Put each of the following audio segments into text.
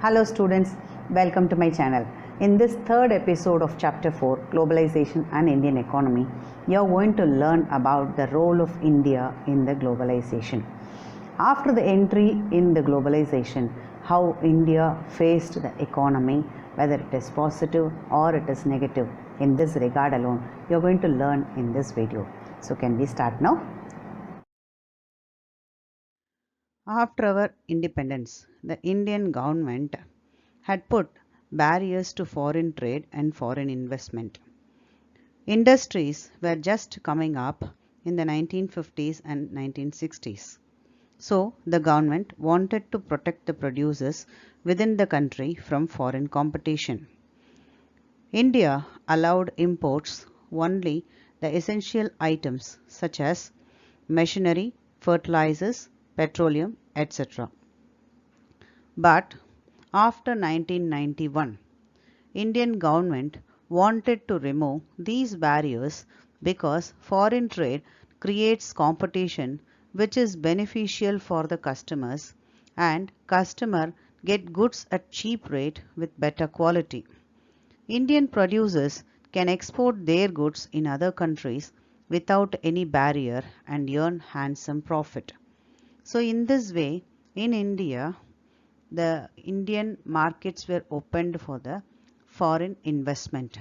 Hello students, welcome to my channel. In this third episode of Chapter 4, Globalization and Indian Economy, you are going to learn about the role of India in the globalization. After the entry in the globalization, how India faced the economy, whether it is positive or it is negative. In this regard alone, you are going to learn in this video. So can we start now? After our independence, the Indian government had put barriers to foreign trade and foreign investment. Industries were just coming up in the 1950s and 1960s. So, the government wanted to protect the producers within the country from foreign competition. India allowed imports only the essential items such as machinery, fertilizers, petroleum, etc. But after 1991, Indian government wanted to remove these barriers because foreign trade creates competition which is beneficial for the customers and customer get goods at cheap rate with better quality. Indian producers can export their goods in other countries without any barrier and earn handsome profit. So in this way, in India, the Indian markets were opened for the foreign investment.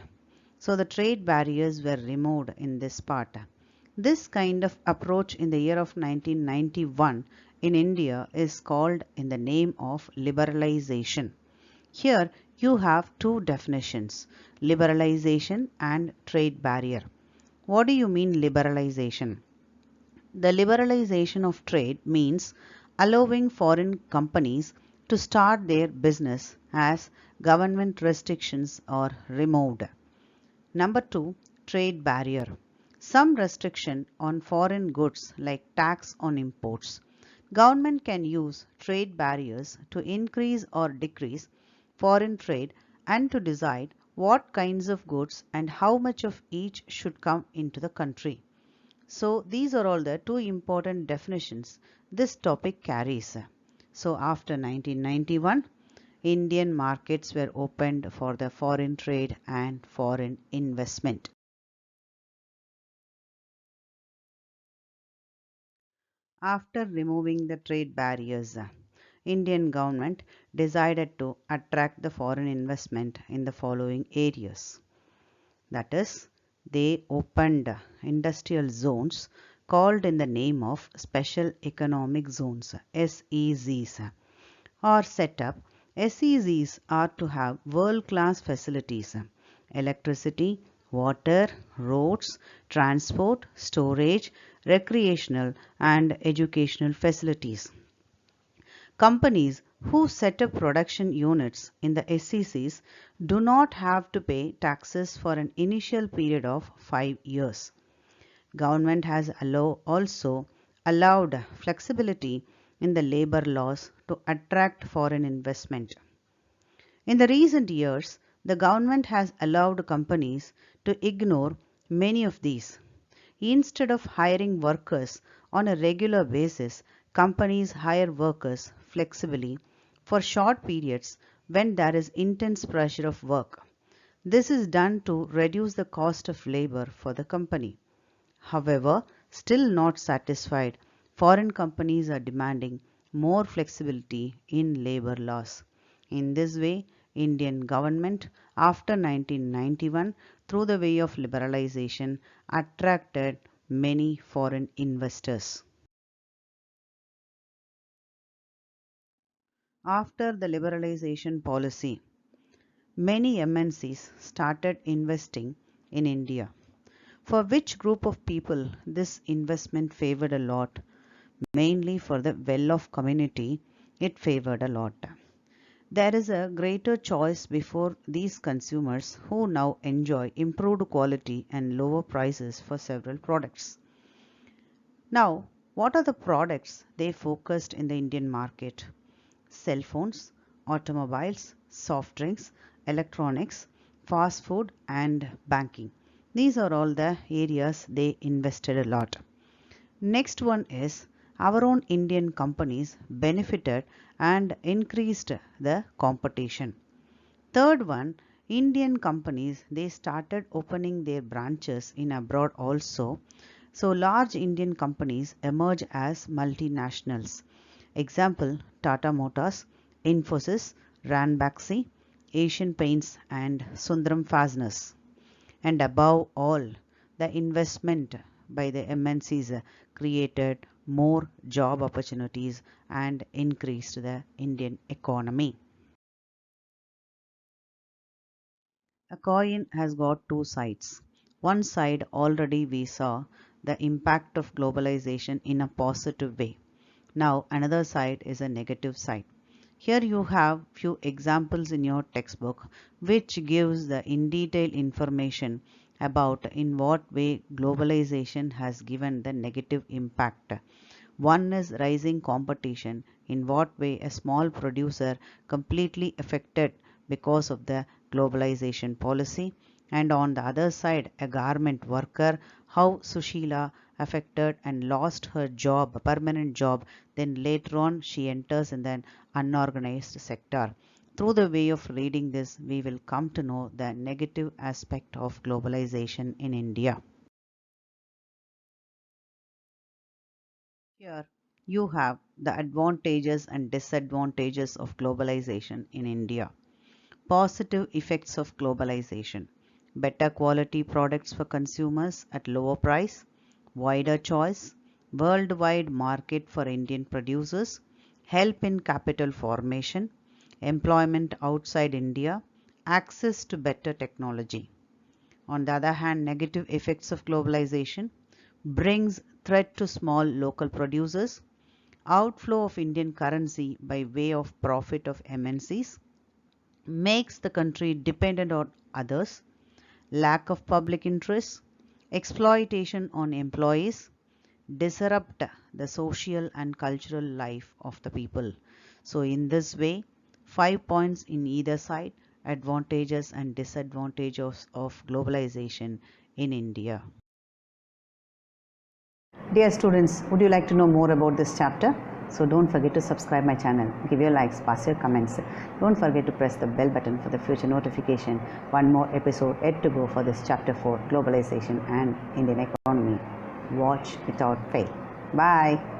So the trade barriers were removed in this part. This kind of approach in the year of 1991 in India is called in the name of liberalization. Here you have two definitions, liberalization and trade barrier. What do you mean liberalization? The liberalization of trade means allowing foreign companies to start their business as government restrictions are removed. Number 2, trade barrier. Some restriction on foreign goods like tax on imports. Government can use trade barriers to increase or decrease foreign trade and to decide what kinds of goods and how much of each should come into the country. So these are all the two important definitions this topic carries. So after 1991, Indian markets were opened for the foreign trade and foreign investment. After removing the trade barriers, Indian government decided to attract the foreign investment in the following areas. That is, they opened industrial zones called in the name of Special Economic Zones SEZs are set up. SEZs are to have world-class facilities, electricity, water, roads, transport, storage, recreational and educational facilities. Companies who set up production units in the SEZs do not have to pay taxes for an initial period of 5 years. Government has also allowed flexibility in the labor laws to attract foreign investment. In the recent years, the government has allowed companies to ignore many of these. Instead of hiring workers on a regular basis, companies hire workers flexibly for short periods when there is intense pressure of work. This is done to reduce the cost of labor for the company. However, still not satisfied, foreign companies are demanding more flexibility in labor laws. In this way, Indian government after 1991 through the way of liberalization attracted many foreign investors. After the liberalization policy, many MNCs started investing in India. For which group of people this investment favored a lot? Mainly for the well-off community, it favored a lot. There is a greater choice before these consumers who now enjoy improved quality and lower prices for several products. Now, what are the products they focused in the Indian market? Cell phones, automobiles, soft drinks, electronics, fast food and banking. These are all the areas they invested a lot. Next one is our own Indian companies benefited and increased the competition. Third one, Indian companies, they started opening their branches in abroad also. So large Indian companies emerge as multinationals. Example, Tata Motors, Infosys, Ranbaxy, Asian Paints and Sundaram Fasteners. And above all, the investment by the MNCs created more job opportunities and increased the Indian economy. A coin has got two sides. One side already we saw the impact of globalization in a positive way. Now another side is a negative side. Here you have few examples in your textbook which gives the in detail information about in what way globalization has given the negative impact. One is rising competition, in what way a small producer completely affected because of the globalization policy, and on the other side a garment worker, how Sushila affected and lost her job, permanent job, then later on she enters in the unorganized sector. Through the way of reading this, we will come to know the negative aspect of globalization in India. Here you have the advantages and disadvantages of globalization in India. Positive effects of globalization: better quality products for consumers at lower price, wider choice, worldwide market for Indian producers, help in capital formation, employment outside India, access to better technology. On the other hand, negative effects of globalization brings threat to small local producers, outflow of Indian currency by way of profit of MNCs, makes the country dependent on others, lack of public interest, exploitation on employees, disrupt the social and cultural life of the people. So in this way, 5 points in either side, advantages and disadvantages of globalization in India. Dear students, would you like to know more about this chapter? So don't forget to subscribe my channel, give your likes, pass your comments. Don't forget to press the bell button for the future notification. One more episode yet to go for this chapter 4, Globalization and Indian Economy. Watch without fail. Bye.